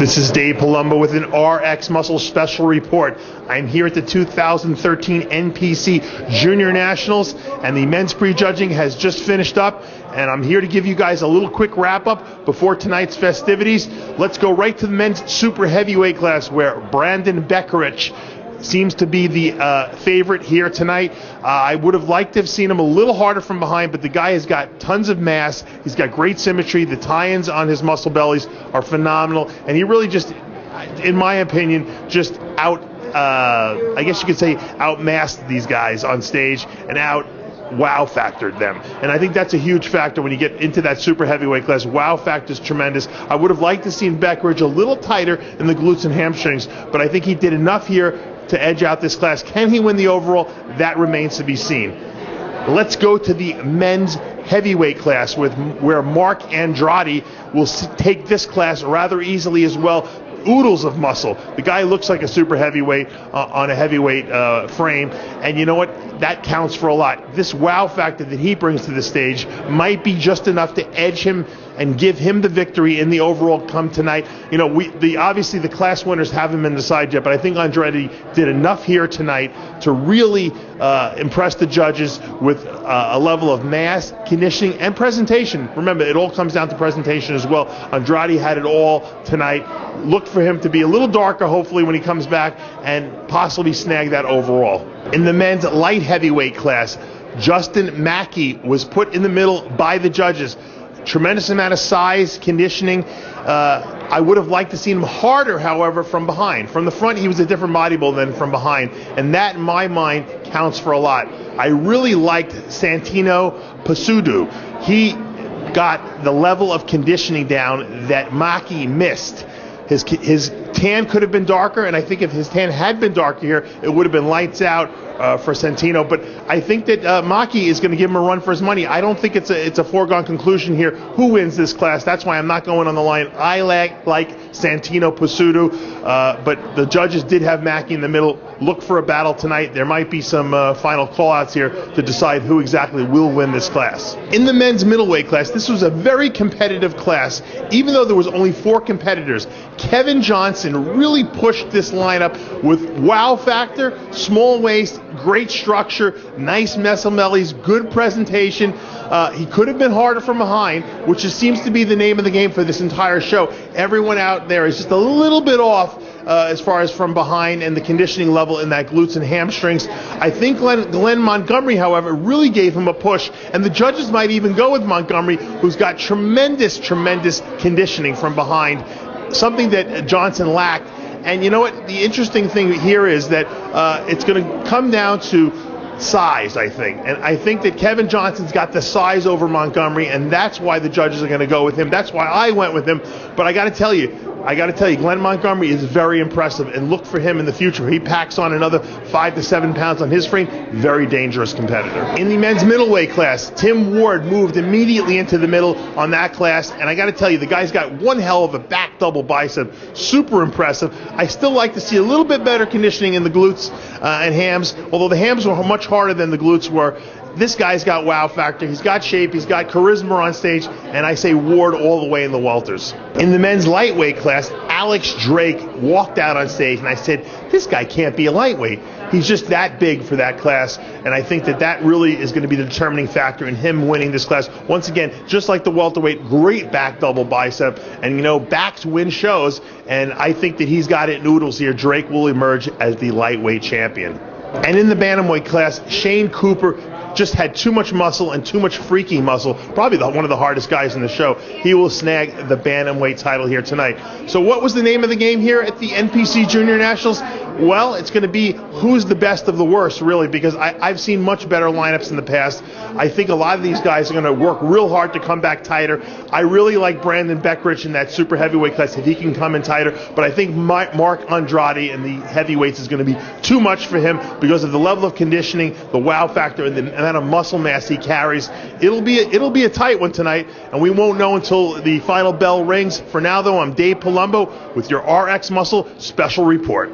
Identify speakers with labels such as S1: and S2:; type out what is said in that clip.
S1: This is Dave Palumbo with an RX Muscle Special Report. I'm here at the 2013 NPC Junior Nationals, and the men's prejudging has just finished up, and I'm here to give you guys a little quick wrap-up before tonight's festivities. Let's go right to the men's super heavyweight class, where Brandon Beckerich seems to be the favorite here tonight. I would have liked to have seen him a little harder from behind, but the guy has got tons of mass. He's got great symmetry. The tie-ins on his muscle bellies are phenomenal, and he really just, in my opinion, just I guess you could say outmassed these guys on stage and wow factored them. And I think that's a huge factor when you get into that super heavyweight class. Wow factor is tremendous. I would have liked to see Beckerich a little tighter in the glutes and hamstrings, but I think he did enough here to edge out this class. Can he win the overall? That remains to be seen. Let's go to the men's heavyweight class where Mark Andrade will take this class rather easily as well. Oodles of muscle. The guy looks like a super heavyweight on a heavyweight frame, and you know what? That counts for a lot. This wow factor that he brings to the stage might be just enough to edge him and give him the victory in the overall come tonight. You know, obviously the class winners haven't been decided yet, but I think Andrade did enough here tonight to really impress the judges with a level of mass, conditioning, and presentation. Remember, it all comes down to presentation as well. Andrade had it all tonight. Look for him to be a little darker, hopefully, when he comes back, and possibly snag that overall. In the men's light heavyweight class, Justin Mackey was put in the middle by the judges. Tremendous amount of size, conditioning. I would have liked to see him harder, however, from behind. From the front, he was a different bodybuilder than from behind, and that, in my mind, counts for a lot. I really liked Santino Pasudu. He got the level of conditioning down that Mackey missed. His tan could have been darker, and I think if his tan had been darker here, it would have been lights out for Santino. But I think that Maki is going to give him a run for his money. I don't think it's a foregone conclusion here who wins this class. That's why I'm not going on the line. I like Santino Pasudu, but the judges did have Maki in the middle. Look for a battle tonight. There might be some final call-outs here to decide who exactly will win this class. In the men's middleweight class, this was a very competitive class. Even though there was only 4 competitors, Kevin Johnson really pushed this lineup with wow factor, small waist, great structure, nice muscle bellies, good presentation. He could have been harder from behind, which seems to be the name of the game for this entire show. Everyone out there is just a little bit off as far as from behind and the conditioning level in that glutes and hamstrings. I think Glenn Montgomery, however, really gave him a push, and the judges might even go with Montgomery, who's got tremendous conditioning from behind, something that Johnson lacked. And you know what? The interesting thing here is that it's going to come down to size, I think. And I think that Kevin Johnson's got the size over Montgomery, and that's why the judges are going to go with him. That's why I went with him. But I got to tell you, Glenn Montgomery is very impressive, and look for him in the future. He packs on another 5 to 7 pounds on his frame. Very dangerous competitor. In the men's middleweight class, Tim Ward moved immediately into the middle on that class, and I got to tell you, the guy's got one hell of a back double bicep. Super impressive. I still like to see a little bit better conditioning in the glutes and hams, although the hams were much harder than the glutes were. This guy's got wow factor. He's got shape. He's got charisma on stage. And I say Ward all the way in the welters. In the men's lightweight class, Alex Drake walked out on stage, and I said, this guy can't be a lightweight. He's just that big for that class, and I think that really is going to be the determining factor in him winning this class. Once again, just like the welterweight, great back double bicep, and you know, backs win shows, and I think that he's got it noodles here. Drake will emerge as the lightweight champion. And in the bantamweight class, Shane Cooper just had too much muscle and too much freaky muscle, probably one of the hardest guys in the show. He will snag the bantamweight title here tonight. So what was the name of the game here at the NPC Junior Nationals? Well, it's going to be who's the best of the worst, really, because I've seen much better lineups in the past. I think a lot of these guys are going to work real hard to come back tighter. I really like Brandon Beckerich in that super heavyweight class if he can come in tighter, but I think Mark Andrade in the heavyweights is going to be too much for him because of the level of conditioning, the wow factor, and the amount of muscle mass he carries. It'll be a tight one tonight, and we won't know until the final bell rings. For now, though, I'm Dave Palumbo with your RX Muscle Special Report.